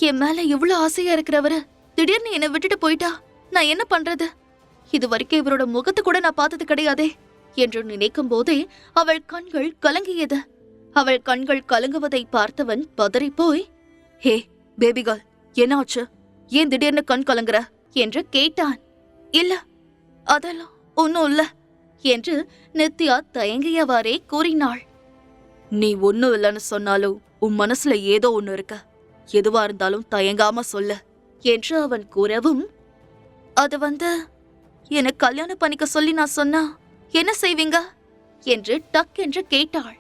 என் மேல எவ்வளவு ஆசையா இருக்கிறவரு திடீர்னு என்னை விட்டுட்டு போயிட்டா நான் என்ன பண்றது? இது வரைக்கும் இவரோட முகத்தை கூட நான் பார்த்தது கிடையாதே என்று நினைக்கும் போதே அவள் கண்கள் கலங்கியது. அவள் கண்கள் கலங்குவதை பார்த்தவன் பதறி போய், ஹே பேபிகால், என்ன ஆச்சு? ஏன் திடீர்னு கண் கலங்குற என்று கேட்டான். இல்ல, அதெல்லாம் ஒன்னும் இல்ல என்று நித்யா தயங்கியவாறே கூறினாள். நீ ஒன்னும் இல்லன்னு சொன்னாலும் உன் மனசுல ஏதோ ஒன்னு இருக்க. எதுவா இருந்தாலும் தயங்காம சொல்ல என்று அவன் கூறவும், அது எனக்கு கல்யாணம் பண்ணிக்க சொல்லி நான் சொன்னா என்ன செய்வீங்க என்று டக் என்று கேட்டாள்.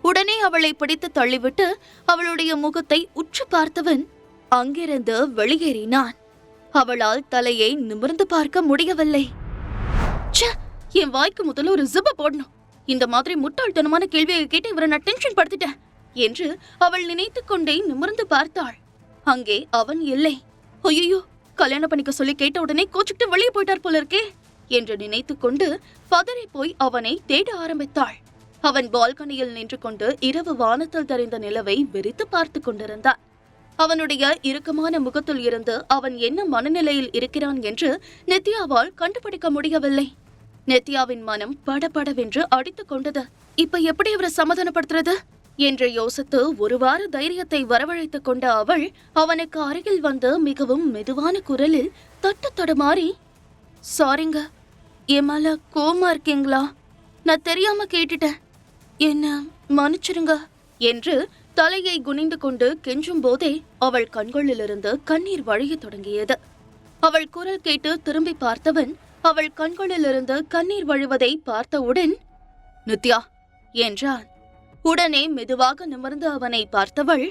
உடனே அவளை பிடித்து தள்ளிவிட்டு அவளுடைய முகத்தை உற்று பார்த்தவன் அங்கிருந்து வெளியேறினான். அவளால் தலையை நிமிர்ந்து பார்க்க முடியவில்லை. என் வாய்க்கு முதல்ல ஒரு ஜிப்ப போடணும். இந்த மாதிரி முட்டாள்தனமான கேள்வியை கேட்டு இவரை நான் டென்ஷன் படுத்திட்டேன் என்று அவள் நினைத்துக் கொண்டே நிமிர்ந்து பார்த்தாள். அங்கே அவன் இல்லை. ஐயோ, கல்யாணம் பண்ணிக்க சொல்லி கேட்ட உடனே கோச்சுக்கிட்டு வெளியே போயிட்டார் போல இருக்கே என்று நினைத்துக் கொண்டு பதறி போய் அவனை தேட ஆரம்பித்தாள். அவன் பால்கனியில் நின்று கொண்டு இரவு வானத்தில் தெரிந்த நிலவை வெறித்து பார்த்து கொண்டிருந்தான். அவனுடைய இறுக்கமான முகத்தில் இருந்து அவன் என்ன மனநிலையில் இருக்கிறான் என்று நித்யாவால் கண்டுபிடிக்க முடியவில்லை. நித்யாவின் மனம் படபடவென்று அடித்துக் கொண்டது. இப்ப எப்படி அவரை சமாதானப்படுத்துறது என்று யோசித்து ஒரு வார தைரியத்தை வரவழைத்துக் கொண்ட அவள் அவனுக்கு அருகில் வந்து மிகவும் மெதுவான குரலில் தட்டு தடுமாறி, சாரிங்க, என் மேல கோவமா இருக்கீங்களா? நான் தெரியாம கேட்டுட்டேன், என்ன மன்னிச்சிருங்க என்று தலையை குனிந்து கொண்டு கெஞ்சும் போதே அவள் கண்களிலிருந்து கண்ணீர் வழிய தொடங்கியது. அவள் குரல் கேட்டு திரும்பி பார்த்தவன் அவள் கண்களிலிருந்து கண்ணீர் வழிவதை பார்த்தவுடன், நித்யா என்றான். உடனே மெதுவாக நிமிர்ந்து அவனை பார்த்தவள்,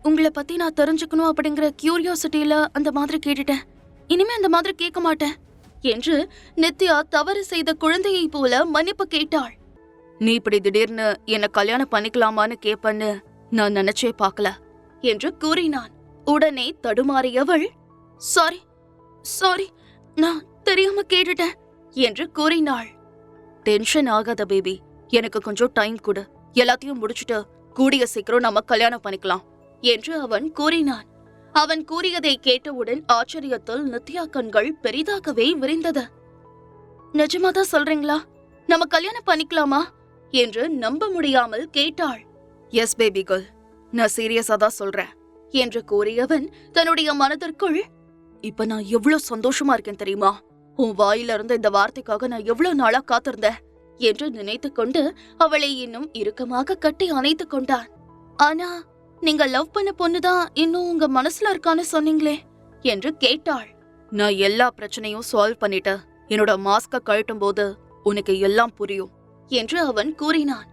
உங்களை பத்தி நான் தெரிஞ்சுக்கணும் அப்படிங்கிற கியூரியாசிட்டியில அந்த மாதிரி கேட்டுட்டேன். இனிமே அந்த மாதிரி கேட்க மாட்டேன் என்று நித்யா தவறு செய்த குழந்தையை போல மன்னிப்பு கேட்டாள். நீ இப்படி திடீர்னு என்ன கல்யாணம் பண்ணிக்கலாமான்னு கேப்பன்னு நான் நினைச்சே பார்க்கல என்று கூறினான். உடனே தடுமாறியவள், சாரி சாரி, நான் தெரியாம கேட்டுட்டேன் என்று கூறினாள். டென்ஷன் ஆகாத பேபி, எனக்கு கொஞ்சம் டைம் கொடு, எல்லாத்தையும் முடிச்சுட்டு கூடிய சீக்கிரம் நம்ம கல்யாணம் பண்ணிக்கலாம் என்று அவன் கூறினான். அவன் கூறியதை கேட்டவுடன் ஆச்சரியத்தில் நித்யா கண்கள் பெரிதாகவே விரிந்தது. நிஜமாதான் சொல்றீங்களா? நம்ம கல்யாணம் பண்ணிக்கலாமா என்று நம்ப முடியாமல் கேட்டாள். எஸ் பேபி கேர்ள், நான் சீரியஸா தான் சொல்றேன் என்று கூறியவன் தன்னுடைய மனதிற்குள், இப்ப நான் எவ்வளவு சந்தோஷமா இருக்கேன் தெரியுமா? உன் வாயில இருந்த இந்த வார்த்தைக்காக நான் எவ்வளவு நாளா காத்திருந்தேன் என்று நினைத்துக் கொண்டு அவளை இன்னும் இறுக்கமாக கட்டி அணைத்துக் கொண்டான். ஆனா நீங்க லவ் பண்ண பொண்ணுதான் இன்னும் உங்க மனசுல இருக்கான்னு சொன்னீங்களே என்று கேட்டாள். நான் எல்லா பிரச்சனையும் சால்வ் பண்ணிட்டேன். என்னோட மாஸ்க கழட்டும் போது உனக்கு எல்லாம் புரியும் என்று அவன் கூறினான்.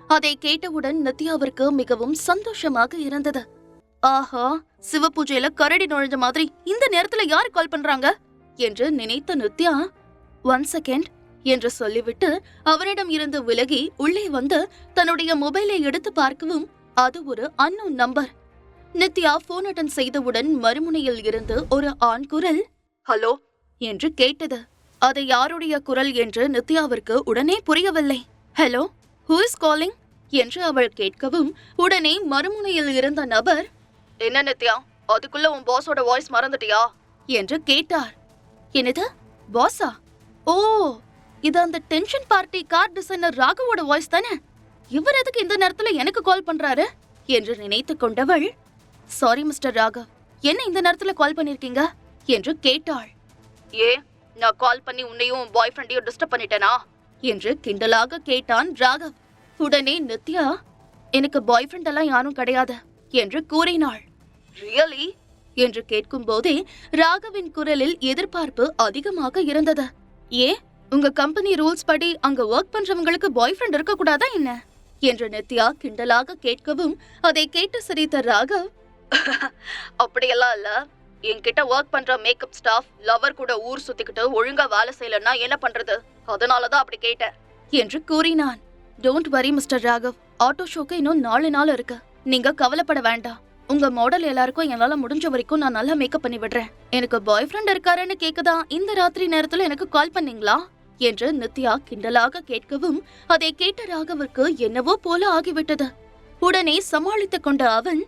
அதை கேட்டவுடன் நித்யாவிற்கு மிகவும் சந்தோஷமாக இருந்தது. ஆஹா, சிவ பூஜையில கரடி நுழைஞ்ச மாதிரி இந்த நேரத்துல யாரு கால் பண்றாங்க என்று நினைத்த நித்யா, 1 செகண்ட் என்று சொல்லிவிட்டு அவனிடம் இருந்து விலகி உள்ளே வந்து தன்னுடைய மொபைலை எடுத்து பார்க்கவும் அது ஒரு unknown number. Nithya phone attend செய்தவுடன் மறுமுனையில் இருந்து ஒரு ஆண் குரல் ஹலோ என்று கேட்டது. அது யாருடைய குரல் என்று நித்யாவிற்கு உடனே புரியவில்லை. ஹலோ, ஹூ இஸ் காலிங் என்று அவள் கேட்கவும் உடனே மறுமுனையில் இருந்த நபர், என்ன நித்யா, அதுக்குள்ள உன் பாஸோட வாய்ஸ் மறந்துட்டியா என்று கேட்டார். என்னது, பாஸா? ஓ, இது அந்த டென்ஷன் பார்ட்டி கார் டிசைனர் ராகவோட வாய்ஸ் தானே. இவர் எதுக்கு இந்த நேரத்துல எனக்கு கால் பண்றாரு என்று நினைத்து கொண்டவள், சாரி மிஸ்டர் ராகவ், என்ன இந்த நேரத்துல கால் பண்ணிருக்கீங்க என்று கேட்டாள். ஏ, நான் கால் பண்ணி உன்னையும் பாய் ஃப்ரெண்டையும் டிஸ்டர்ப் பண்ணிட்டேனா என்று கிண்டலாக கேட்டான் ராகவ். உடனே நித்யா, எனக்கு பாய் ஃப்ரெண்ட் எல்லாம் யாரும் கிடையாது என்று கூறினாள். ரியலி என்று கேட்கும் போதே ராகவின் குரலில் எதிர்பார்ப்பு அதிகமாக இருந்தது. ஏ, உங்க கம்பெனி ரூல்ஸ் படி அங்க ஒர்க் பண்றவங்களுக்கு பாய் ஃப்ரெண்ட் இருக்க கூடாதா என்ன என்று நித்யா கிண்டலாக கேட்கவும் அதை கேட்டு சிரித்த ராகவ், அப்படியெல்லாம் இல்ல, என்கிட்ட ஒர்க் பண்ற மேக்கப் ஸ்டாஃப் லவர் கூட ஊர் சுத்திக்கிட்டு ஒழுங்கா வேலை செய்யலன்னா என்ன பண்றது, அதனாலதான் அப்படி கேட்டேன் என்று கூறினான். Don't worry mister Raghav, auto ஷோக்கு இன்னும் 4 நாள் இருக்கு. நீங்க கவலைப்பட வேண்டாம். உங்க மாடல் எல்லாருக்கும் என்னால முடிஞ்ச வரைக்கும் நான் நல்லா மேக்கப் பண்ணி விடுறேன். எனக்கு பாய் ஃப்ரெண்ட் இருக்காருன்னு கேக்குதான் இந்த ராத்திரி நேரத்துல எனக்கு கால் பண்ணீங்களா என்று நித்யா கிண்டலாக கேட்கவும் அதை கேட்ட ராகவிற்கு என்னவோ போல ஆகிவிட்டது. உடனே சமாளித்துக் கொண்ட அவன்,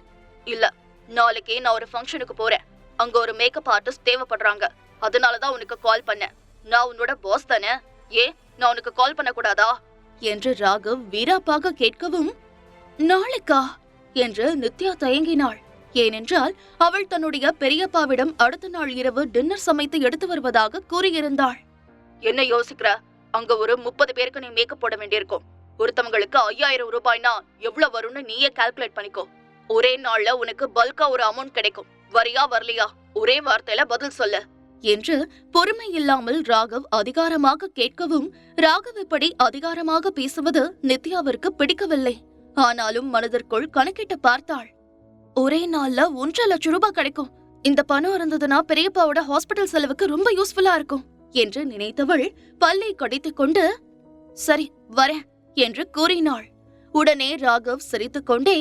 இல்ல, நாளைக்கு நான் ஒரு ஃபங்க்ஷனுக்கு போறேன். அங்க ஒரு மேக்கப் ஆர்டிஸ்ட் தேவைப்படுறாங்க. அதனாலதான் உனக்கு கால் பண்ணேன். நான் உன்னோட பாஸ் தானே, ஏன் நான் உனக்கு கால் பண்ண கூடாதா என்று ராகவ் வீராப்பாக கேட்கவும், நாளைக்கா என்று நித்யா தயங்கினாள். ஏனென்றால் அவள் தன்னுடைய பெரியப்பாவிடம் அடுத்த நாள் இரவு டின்னர் சமைத்து எடுத்து வருவதாக கூறியிருந்தாள். என்ன யோசிக்கிற? அங்க ஒரு 30 பேருக்கு நீ மேக்கப் போட வேண்டியிருக்கும். ஒருத்தவங்களுக்கு 5000 ரூபாய்னா எவ்வளவு வரும்னு நீயே கால்குலேட் பண்ணிக்கோ. ஒரே நாள்ல உனக்கு பல்கா ஒரு அமௌண்ட் கிடைக்கும். வரியா வரலையா ஒரே வார்த்தையில பதில் சொல்லு என்று பொறுமை இல்லாமல் ராகவ் அதிகாரமாக கேட்கவும், ராகவ் இப்படி அதிகாரமாக பேசுவது நித்யாவிற்கு பிடிக்கவில்லை. ஆனாலும் மனதிற்குள் கணக்கிட்டு பார்த்தாள். ஒரே நாள்ல 1.5 லட்சம் ரூபாய் கிடைக்கும். இந்த பணம் இருந்ததுன்னா பெரியப்பாவோட ஹாஸ்பிட்டல் செலவுக்கு ரொம்ப யூஸ்ஃபுல்லா இருக்கும் என்று நினைத்தவள் பல்லை கடித்துக் கொண்டு, சரி வரேன் என்று கூறினாள். உடனே ராகவ் சிரித்துக் கொண்டே,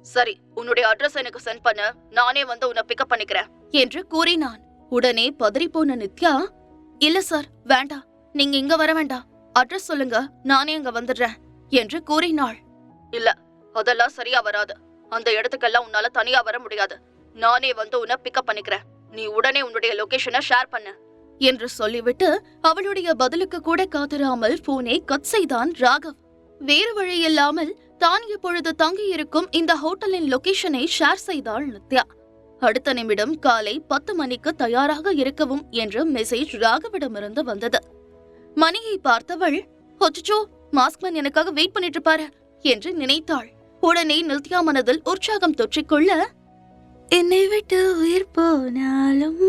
சரி உன்னுடைய அட்ரஸ் எனக்கு சென்ட் பண்ண, நானே வந்து உன்னை பிக்கப் பண்ணிக்கிறேன் என்று கூறினான். உடனே பதறிப்போன நித்யா, இல்ல சார் வேண்டாம், நீங்க இங்க வர வேண்டாம், அட்ரஸ் சொல்லுங்க, நானே அங்க வந்துடுறேன் என்று கூறினாள். இல்ல அதெல்லாம் சரியா வராது. அந்த இடத்துக்கெல்லாம் உன்னால தனியா வர முடியாது. நானே வந்து உன்னை பிக்கப் பண்ணிக்கிறேன். நீ உடனே உன்னுடைய லொகேஷனை ஷேர் பண்ணு என்று சொல்லிவிட்டு அவளுடைய பதிலுக்கு கூட காத்திராமல் போனை கட் செய்தான் ராகவ். வேறு வழி இல்லாமல் தான் இப்பொழுது தங்கியிருக்கும் இந்த ஹோட்டலின் லொகேஷனை ஷேர் செய்தாள் நித்யா. அடுத்த நிமிடம் காலை 10 மணிக்கு தயாராக இருக்கவும் என்ற மெசேஜ் ராகவிடமிருந்து வந்தது. மணியை பார்த்தவள், அச்சோ மாஸ்க்மேன் எனக்காக வெயிட் பண்ணிட்டு இருப்பாரு என்று நினைத்தாள். உடனே நித்யா மனதில் உற்சாகம் தொற்றிக்கொள்ள, என்னை விட்டு உயிர் போனாலும்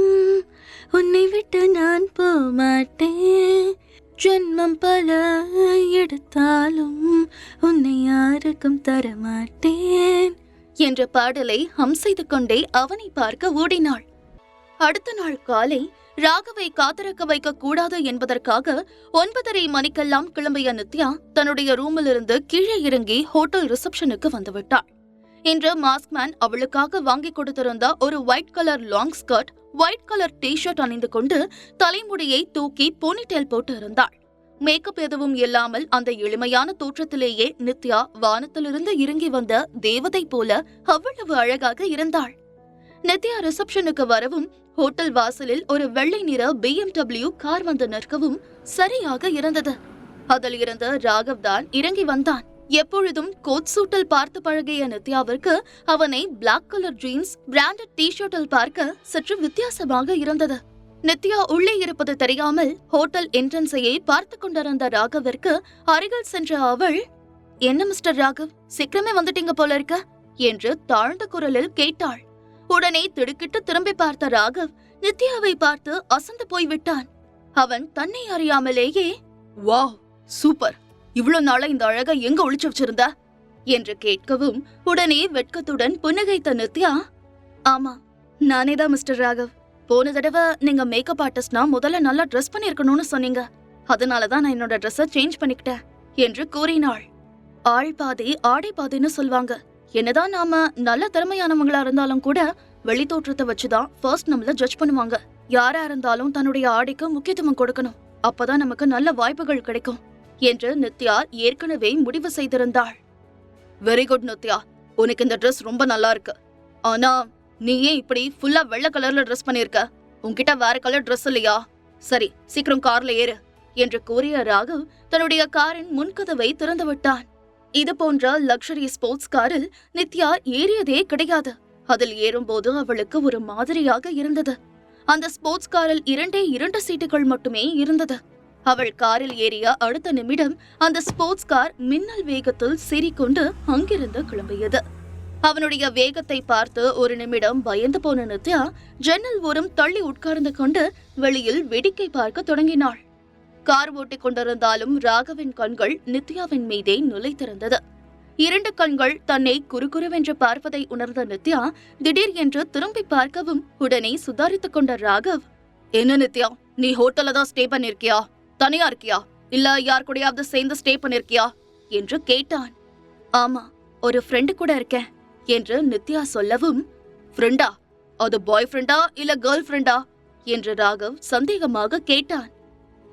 உன்னை விட்டு நான் போமாட்டேன், ஜென்மம் பல எடுத்தாலும் உன்னை யாருக்கும் தரமாட்டேன் என்ற பாடலை ஹம் செய்து கொண்டே அவனை பார்க்க ஓடினாள். அடுத்த நாள் காலை ராகவை காத்திருக்க வைக்க கூடாது என்பதற்காக 9:30 மணிக்கெல்லாம் கிளம்பிய நித்யா தன்னுடைய ரூமிலிருந்து கீழே இறங்கி ஹோட்டல் ரிசப்ஷனுக்கு வந்துவிட்டாள். இன்று மாஸ்க்மேன் அவளுக்காக வாங்கி கொடுத்திருந்த ஒரு white colour long skirt, white colour T-shirt அணிந்து கொண்டு தலைமுடியை தூக்கி போனிடெயில் போட்டு இருந்தாள். மேக்கப் எதுவும் இல்லாமல் அந்த எளிமையான தோற்றத்திலேயே நித்யா வானத்திலிருந்து இறங்கி வந்த தேவதை போல அவ்வளவு அழகாக இருந்தாள். நித்யா ரிசப்ஷனுக்கு வரவும் ஹோட்டல் வாசலில் ஒரு வெள்ளை நிற BMW கார் வந்து நிற்கவும் சரியாக இருந்தது. அதில் இருந்து ராகவ் தான் இறங்கி வந்தான். எப்பொழுதும் கோட் சூட்டில் பார்த்து பழகிய நித்யாவிற்கு அவனை பிளாக் கலர் ஜீன்ஸ், பிராண்டட் டி-ஷர்ட்டில் பார்க்க சற்று வித்தியாசமாக இருந்தது. நித்யா உள்ளே இருப்பது தெரியாமல் ஹோட்டல் என்ட்ரன்ஸையே பார்த்து கொண்டிருந்த ராகவிற்கு அருகில் சென்ற அவள், என்ன மிஸ்டர் ராகவ், சீக்கிரமே வந்துட்டீங்க போல இருக்க என்று தாழ்ந்த குரலில் கேட்டாள். உடனே திடுக்கிட்டு திரும்பி பார்த்த ராகவ் நித்யாவை பார்த்து அசந்து போய்விட்டான். அவன் தன்னை அறியாமலேயே, வாவ் சூப்பர், இவ்வளவு நாளா இந்த அழகை எங்க ஒளிச்சு வச்சிருந்த என்று கேட்கவும், உடனே வெட்கத்துடன் புன்னகைத்த நித்யா, ஆமா நானேதான் மிஸ்டர் ராகவ். போன தடவை நீங்க மேக்கப் ஆர்டிஸ்ட்னா முதல்ல நல்லா ட்ரெஸ் பண்ணிருக்கணும்னு சொன்னீங்க, அதனாலதான் நான் என்னோட ட்ரெஸ்ஸை சேஞ்ச் பண்ணிக்கிட்டேன் என்று கூறினாள். ஆள் பாதி ஆடை பாதின்னு சொல்வாங்க. என்னதான் நாம நல்ல திறமையானவங்களா இருந்தாலும் கூட வெளி தோற்றத்தை வச்சுதான் ஃபர்ஸ்ட் நம்மள ஜட்ஜ் பண்ணுவாங்க. யாரா இருந்தாலும் தன்னுடைய ஆடைக்கு முக்கியத்துவம் கொடுக்கணும், அப்பதான் நமக்கு நல்ல வாய்ப்புகள் கிடைக்கும் என்று நித்யா ஏற்கனவே முடிவு செய்திருந்தாள். வெரி குட் நித்யா, உனக்கு இந்த ட்ரெஸ் ரொம்ப நல்லா இருக்கு. ஆனா நீ ஏன் இப்படி ஃபுல்லா வெள்ளை கலர்ல ட்ரெஸ் பண்ணிருக்க? உன்கிட்ட வேற கலர் ட்ரெஸ் இல்லையா? சரி சீக்கிரம் கார்ல ஏறு என்று கூறிய ராகவ் தன்னுடைய காரின் முன்கதவை திறந்து விட்டான். இது போன்ற லக்ஸரி ஸ்போர்ட்ஸ் காரில் நித்யா ஏறியதே கிடையாது. அதில் ஏறும்போது அவளுக்கு ஒரு மாதிரியாக இருந்தது. அந்த ஸ்போர்ட்ஸ் காரில் 2 சீட்டுகள் மட்டுமே இருந்தது. அவள் காரில் ஏறிய அடுத்த நிமிடம் அந்த ஸ்போர்ட்ஸ் கார் மின்னல் வேகத்தில் சீறிக்கொண்டு அங்கிருந்து கிளம்பியது. அவனுடைய வேகத்தை பார்த்து ஒரு நிமிடம் பயந்து போன நித்யா ஜன்னல் ஓரம் தள்ளி உட்கார்ந்து கொண்டு வெளியில் வேடிக்கை பார்க்க தொடங்கினாள். கார் ஓட்டிக் கொண்டிருந்தாலும் ராகவின் கண்கள் நித்யாவின் மீதே நிலைத்திருந்தது. 2 கண்கள் தன்னை குறுகுறுவென்று பார்ப்பதை உணர்ந்த நித்யா திடீர் என்று திரும்பி பார்க்கவும் உடனே சுதாரித்துக் கொண்ட ராகவ், என்ன நித்யா, நீ ஹோட்டல்ல தான் ஸ்டே பண்ணிருக்கியா? தனியா இருக்கியா இல்ல யார் கூடயாவது சேர்ந்து ஸ்டே பண்ணிருக்கியா என்று கேட்டான். ஆமா, ஒரு ஃப்ரெண்டு கூட இருக்கேன் என்று நித்யா சொல்லவும், ஃப்ரெண்டா? அது பாய் ஃப்ரெண்டா இல்ல கேர்ள் ஃப்ரெண்டா என்று ராகவ் சந்தேகமாக கேட்டான்.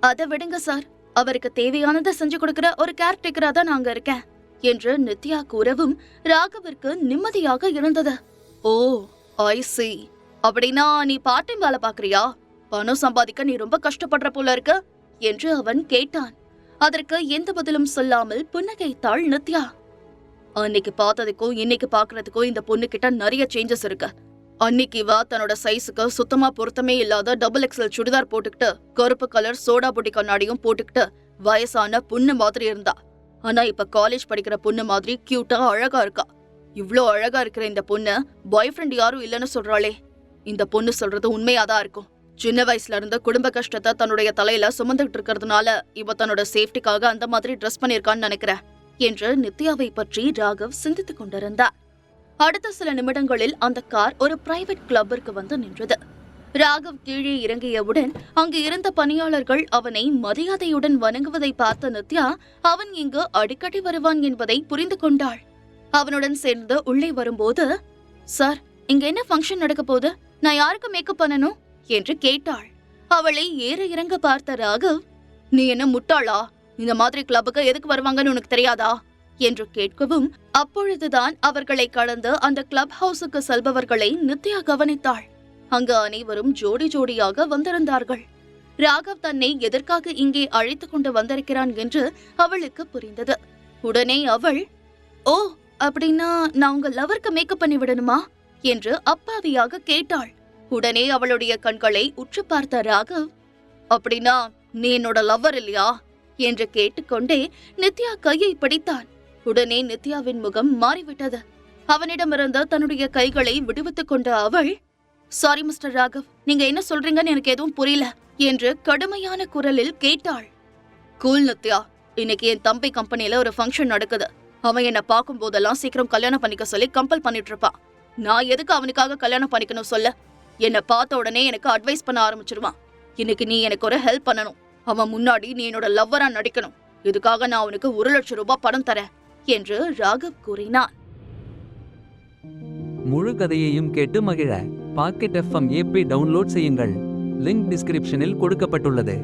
அதை விடுங்க சார், அவருக்கு தேவையானதை செஞ்சு கொடுக்கிற ஒரு கேர்டேக்கரா தான் நாங்க இருக்கேன் என்று நித்யா கூறவும் ராகவிற்கு நிம்மதியாக இருந்தது. ஓ ஓ, ஐ see. அப்படின்னா நீ பார்ட் டைம் வேலை பாக்குறியா? பணம் சம்பாதிக்க நீ ரொம்ப கஷ்டப்படுற போல இருக்க என்று அவன் கேட்டான். அதற்கு எந்த பதிலும் சொல்லாமல் புன்னகைத்தாள் நித்யா. அன்னைக்கு பார்த்ததுக்கும் இன்னைக்கு பாக்குறதுக்கும் இந்த பொண்ணு கிட்ட நிறைய சேஞ்சஸ் இருக்கு. அன்னைக்கு இவ தன்னோட சைஸுக்கு சுத்தமா பொருத்தமே இல்லாத டபுள் எக்ஸல் சுடிதார் போட்டுக்கிட்டு கருப்பு கலர் சோடா பொடி கண்ணாடியும் போட்டுக்கிட்டு வயசான பொண்ணு மாதிரி இருந்தா. ஆனா இப்ப காலேஜ் படிக்கிற பொண்ணு மாதிரி கியூட்டா அழகா இருக்கா. இவ்ளோ அழகா இருக்கிற இந்த பொண்ணு பாய் ஃப்ரெண்ட் யாரும் இல்லைன்னு சொல்றாளே. இந்த பொண்ணு சொல்றது உண்மையாதான் இருக்கும். சின்ன வயசுல இருந்து குடும்ப கஷ்டத்தை தன்னுடைய தலையில சுமந்துகிட்டு இருக்கிறதுனால இவ தன்னோட சேஃப்டிக்காக அந்த மாதிரி ட்ரெஸ் பண்ணிருக்கான்னு நினைக்கிறேன் என்று நித்யாவை பற்றி ராகவ் சிந்தித்துக் கொண்டிருந்தார். அடுத்த சில நிமிடங்களில் அந்த கார் ஒரு பிரைவேட் கிளப்பிற்கு வந்து நின்றது. ராகவ் கீழே இறங்கியவுடன் அங்கு இருந்த பணியாளர்கள் அவனை மரியாதையுடன் வணங்குவதை பார்த்த நித்யா அவன் இங்கு அடிக்கடி வருவான் என்பதை புரிந்து கொண்டாள். அவனுடன் சேர்ந்து உள்ளே வரும்போது, சார், இங்க என்ன ஃபங்க்ஷன் நடக்க போகுது? நான் யாருக்கு மேக்கப் பண்ணணும் என்று கேட்டாள். அவளை ஏற இறங்க பார்த்த ராகவ், நீ என்ன முட்டாளா? இந்த மாதிரி கிளப்புக்கு எதுக்கு வருவாங்கன்னு உனக்கு தெரியாதா என்று கேட்கவும், அப்பொழுதுதான் அவர்களை கடந்து அந்த கிளப் ஹவுஸுக்கு செல்பவர்களை நித்யா கவனித்தாள். அங்கு அனைவரும் ஜோடி ஜோடியாக வந்திருந்தார்கள். ராகவ் தன்னை எதற்காக இங்கே அழைத்து கொண்டு வந்திருக்கிறான் என்று அவளுக்கு புரிந்தது. உடனே அவள், ஓ, அப்படின்னா நான் உங்க லவருக்கு மேக்கப் பண்ணி விடணுமா என்று அப்பாவியாக கேட்டாள். உடனே அவளுடைய கண்களை உற்று பார்த்த ராகவ், அப்படின்னா நீ என்னோட லவ்வர் இல்லையா என்று கேட்டுக்கொண்டே நித்யா கையை பிடித்தான். உடனே நித்யாவின் முகம் மாறிவிட்டது. அவனிடமிருந்து தன்னுடைய கைகளை விடுவித்துக் கொண்ட அவள், சாரி மிஸ்டர் ராகவ், நீங்க என்ன சொல்றீங்கன்னு எனக்கு எதுவும் புரியல என்று கடுமையான குரலில் கேட்டாள். கூல் நித்யா, இன்னைக்கு என் தம்பி கம்பெனில ஒரு ஃபங்க்ஷன் நடக்குது. அவன் என்ன பார்க்கும் போதெல்லாம் சீக்கிரம் கல்யாணம் பண்ணிக்க சொல்லி கம்பல் பண்ணிட்டு இருப்பான். நான் எதுக்கு அவனுக்காக கல்யாணம் பண்ணிக்கணும் சொல்ல? என்னை பார்த்த உடனே எனக்கு அட்வைஸ் பண்ண ஆரம்பிச்சிருவான். இன்னைக்கு நீ எனக்கு ஒரு ஹெல்ப் பண்ணணும். அவன் முன்னாடி நீ என்னோட லவ்வரா நடிக்கணும். இதுக்காக நான் அவனுக்கு 1,00,000 ரூபாய் பணம் தரேன் என்று ராகவ் கூறினான். முழு கதையையும் கேட்டு மகிழ பாக்கெட் FM ஆப்பை டவுன்லோட் செய்யுங்கள். லிங்க் டிஸ்கிரிப்ஷனில் கொடுக்கப்பட்டுள்ளது.